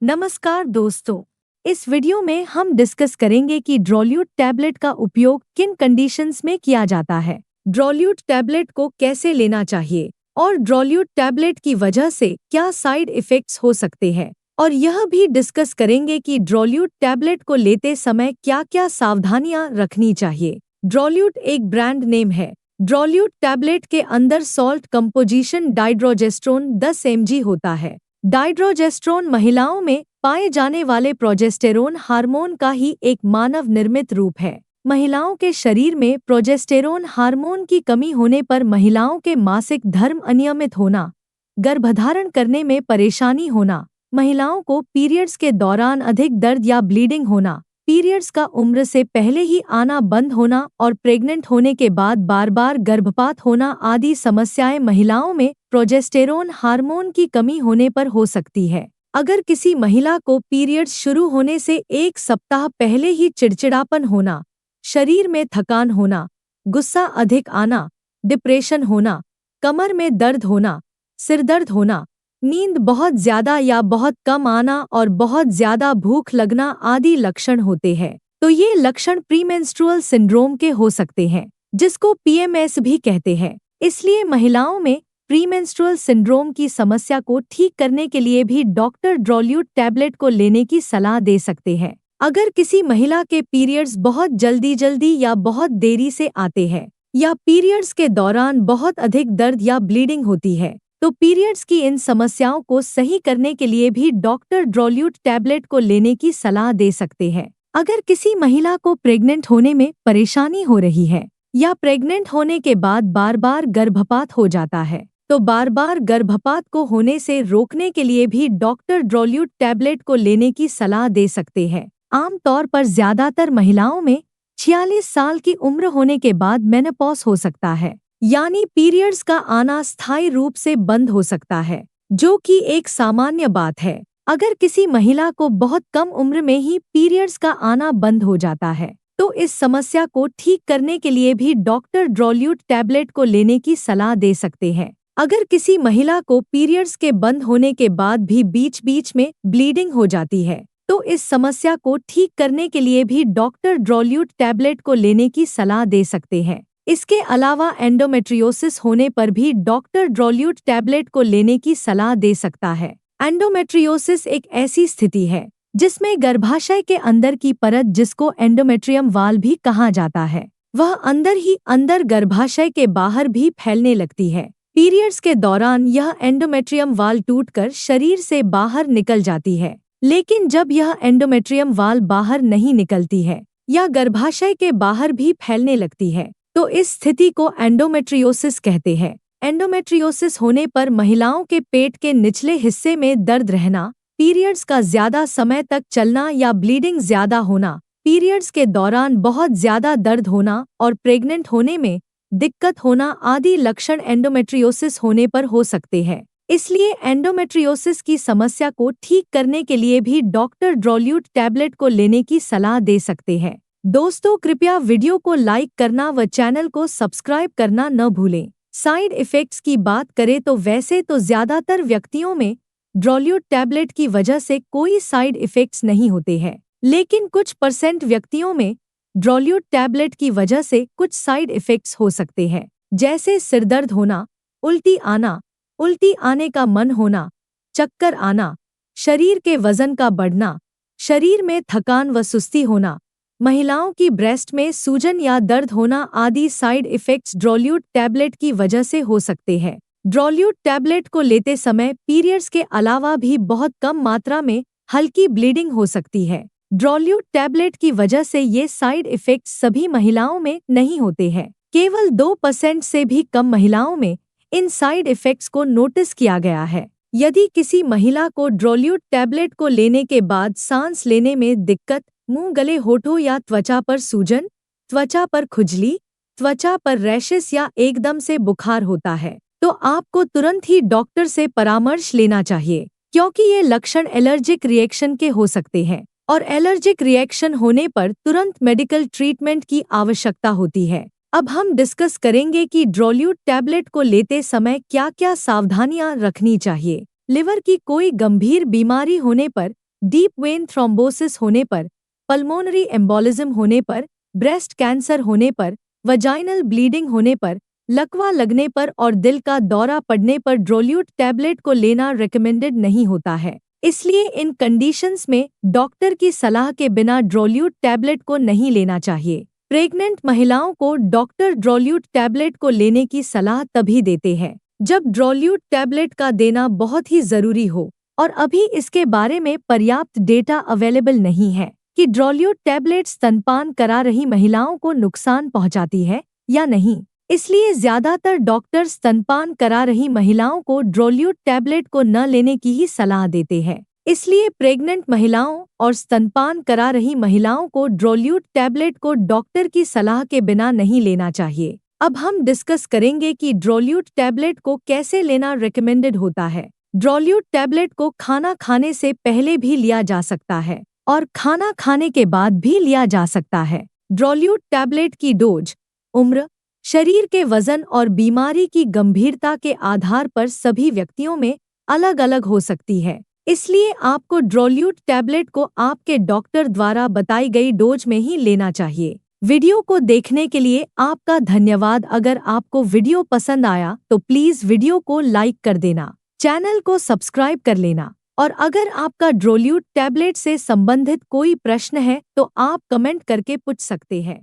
नमस्कार दोस्तों। इस वीडियो में हम डिस्कस करेंगे कि ड्रोल्यूट टैबलेट का उपयोग किन कंडीशंस में किया जाता है, ड्रोल्यूट टैबलेट को कैसे लेना चाहिए और ड्रोल्यूट टैबलेट की वजह से क्या साइड इफ़ेक्ट्स हो सकते हैं। और यह भी डिस्कस करेंगे कि ड्रोल्यूट टैबलेट को लेते समय क्या-क्या सावधानियां रखनी चाहिए। ड्रोल्यूट एक ब्रांड नेम है। ड्रोल्यूट टैबलेट के अंदर सॉल्ट कंपोजिशन डाइड्रोजेस्ट्रोन 10 mg होता है। डाइड्रोजेस्ट्रोन महिलाओं में पाए जाने वाले प्रोजेस्टेरोन हार्मोन का ही एक मानव निर्मित रूप है। महिलाओं के शरीर में प्रोजेस्टेरोन हार्मोन की कमी होने पर महिलाओं के मासिक धर्म अनियमित होना, गर्भधारण करने में परेशानी होना, महिलाओं को पीरियड्स के दौरान अधिक दर्द या ब्लीडिंग होना, पीरियड्स का उम्र से पहले ही आना बंद होना और प्रेग्नेंट होने के बाद बार बार गर्भपात होना आदि समस्याएं महिलाओं में प्रोजेस्टेरोन हार्मोन की कमी होने पर हो सकती है। अगर किसी महिला को पीरियड्स शुरू होने से एक सप्ताह पहले ही चिड़चिड़ापन होना, शरीर में थकान होना, गुस्सा अधिक आना, डिप्रेशन होना, कमर में दर्द होना, सिरदर्द होना, नींद बहुत ज्यादा या बहुत कम आना और बहुत ज्यादा भूख लगना आदि लक्षण होते हैं, तो ये लक्षण प्रीमेंस्ट्रुअल सिंड्रोम के हो सकते हैं, जिसको पीएमएस भी कहते हैं। इसलिए महिलाओं में प्रीमेंस्ट्रुअल सिंड्रोम की समस्या को ठीक करने के लिए भी डॉक्टर ड्रोल्यूट टैबलेट को लेने की सलाह दे सकते हैं। अगर किसी महिला के पीरियड्स बहुत जल्दी या बहुत देरी से आते हैं या पीरियड्स के दौरान बहुत अधिक दर्द या ब्लीडिंग होती है, तो पीरियड्स की इन समस्याओं को सही करने के लिए भी डॉक्टर ड्रोल्यूट टैबलेट को लेने की सलाह दे सकते हैं। अगर किसी महिला को प्रेग्नेंट होने में परेशानी हो रही है या प्रेग्नेंट होने के बाद बार बार गर्भपात हो जाता है, तो बार बार गर्भपात को होने से रोकने के लिए भी डॉक्टर ड्रोल्यूट टैबलेट को लेने की सलाह दे सकते हैं। आमतौर पर ज्यादातर महिलाओं में 46 साल की उम्र होने के बाद मेनोपॉज हो सकता है, यानी पीरियड्स का आना स्थायी रूप से बंद हो सकता है, जो कि एक सामान्य बात है। अगर किसी महिला को बहुत कम उम्र में ही पीरियड्स का आना बंद हो जाता है, तो इस समस्या को ठीक करने के लिए भी डॉक्टर ड्रोल्यूट टैबलेट को लेने की सलाह दे सकते हैं। अगर किसी महिला को पीरियड्स के बंद होने के बाद भी बीच बीच में ब्लीडिंग हो जाती है, तो इस समस्या को ठीक करने के लिए भी डॉक्टर ड्रोल्यूट टैबलेट को लेने की सलाह दे सकते हैं। इसके अलावा एंडोमेट्रियोसिस होने पर भी डॉक्टर ड्रोल्यूट टैबलेट को लेने की सलाह दे सकता है। एंडोमेट्रियोसिस एक ऐसी स्थिति है जिसमें गर्भाशय के अंदर की परत, जिसको एंडोमेट्रियम वाल भी कहा जाता है, वह अंदर ही अंदर गर्भाशय के बाहर भी फैलने लगती है। पीरियड्स के दौरान यह एंडोमेट्रियम वाल टूटकर शरीर से बाहर निकल जाती है, लेकिन जब यह एंडोमेट्रियम वाल बाहर नहीं निकलती है या गर्भाशय के बाहर भी फैलने लगती है, तो इस स्थिति को एंडोमेट्रियोसिस कहते हैं। एंडोमेट्रियोसिस होने पर महिलाओं के पेट के निचले हिस्से में दर्द रहना, पीरियड्स का ज्यादा समय तक चलना या ब्लीडिंग ज्यादा होना, पीरियड्स के दौरान बहुत ज्यादा दर्द होना और प्रेग्नेंट होने में दिक्कत होना आदि लक्षण एंडोमेट्रियोसिस होने पर हो सकते हैं। इसलिए एंडोमेट्रियोसिस की समस्या को ठीक करने के लिए भी डॉक्टर ड्रोल्यूट टैबलेट को लेने की सलाह दे सकते हैं। दोस्तों, कृपया वीडियो को लाइक करना व चैनल को सब्सक्राइब करना न भूलें। साइड इफ़ेक्ट्स की बात करें तो वैसे तो ज्यादातर व्यक्तियों में ड्रोल्यूट टैबलेट की वजह से कोई साइड इफ़ेक्ट्स नहीं होते हैं, लेकिन कुछ % व्यक्तियों में ड्रोल्यूट टैबलेट की वजह से कुछ साइड इफ़ेक्ट्स हो सकते हैं, जैसे सिरदर्द होना, उल्टी आने का मन होना, चक्कर आना, शरीर के वजन का बढ़ना, शरीर में थकान व सुस्ती होना, महिलाओं की ब्रेस्ट में सूजन या दर्द होना आदि साइड इफ़ेक्ट्स ड्रोल्यूट टैबलेट की वजह से हो सकते हैं। ड्रोल्यूट टैबलेट को लेते समय पीरियड्स के अलावा भी बहुत कम मात्रा में हल्की ब्लीडिंग हो सकती है। ड्रोल्यूट टैबलेट की वजह से ये साइड इफ़ेक्ट्स सभी महिलाओं में नहीं होते हैं। केवल 2% से भी कम महिलाओं में इन साइड इफ़ेक्ट्स को नोटिस किया गया है। यदि किसी महिला को ड्रोल्यूट टैबलेट को लेने के बाद सांस लेने में दिक्कत, मुंह, गले, होठों या त्वचा पर सूजन, त्वचा पर खुजली, त्वचा पर रैशेस या एकदम से बुखार होता है, तो आपको तुरंत ही डॉक्टर से परामर्श लेना चाहिए, क्योंकि ये लक्षण एलर्जिक रिएक्शन के हो सकते हैं और एलर्जिक रिएक्शन होने पर तुरंत मेडिकल ट्रीटमेंट की आवश्यकता होती है। अब हम डिस्कस करेंगे कि ड्रोल्यूट टैबलेट को लेते समय क्या-क्या सावधानियां रखनी चाहिए। लिवर की कोई गंभीर बीमारी होने पर डीप वेन थ्रोम्बोसिस होने पर, पल्मोनरी एम्बोलिज्म होने पर, ब्रेस्ट कैंसर होने पर, वजाइनल ब्लीडिंग होने पर, लकवा लगने पर और दिल का दौरा पड़ने पर ड्रोल्यूट टैबलेट को लेना रिकमेंडेड नहीं होता है। इसलिए इन कंडीशंस में डॉक्टर की सलाह के बिना ड्रोल्यूट टैबलेट को नहीं लेना चाहिए। प्रेग्नेंट महिलाओं को डॉक्टर ड्रोल्यूट टैबलेट को लेने की सलाह तभी देते हैं जब ड्रोल्यूट टैबलेट का देना बहुत ही जरूरी हो और अभी इसके बारे में पर्याप्त डेटा अवेलेबल नहीं है कि ड्रोल्यूट टैबलेट स्तनपान करा रही महिलाओं को नुकसान पहुंचाती है या नहीं। इसलिए ज्यादातर डॉक्टर स्तनपान करा रही महिलाओं को ड्रोल्यूट टैबलेट को न लेने की ही सलाह देते हैं। इसलिए प्रेग्नेंट महिलाओं और स्तनपान करा रही महिलाओं को ड्रोल्यूट टैबलेट को डॉक्टर की सलाह के बिना नहीं लेना चाहिए। अब हम डिस्कस करेंगे कि ड्रोल्यूट टैबलेट को कैसे लेना रिकमेंडेड होता है। ड्रोल्यूट टैबलेट को खाना खाने से पहले भी लिया जा सकता है और खाना खाने के बाद भी लिया जा सकता है। ड्रोल्यूट टैबलेट की डोज, उम्र, शरीर के वजन और बीमारी की गंभीरता के आधार पर सभी व्यक्तियों में अलग अलग हो सकती है। इसलिए आपको ड्रोल्यूट टैबलेट को आपके डॉक्टर द्वारा बताई गई डोज में ही लेना चाहिए। वीडियो को देखने के लिए आपका धन्यवाद। अगर आपको वीडियो पसंद आया तो प्लीज़ वीडियो को लाइक कर देना, चैनल को सब्सक्राइब कर लेना और अगर आपका ड्रोल्यूट टैबलेट से संबंधित कोई प्रश्न है तो आप कमेंट करके पूछ सकते हैं।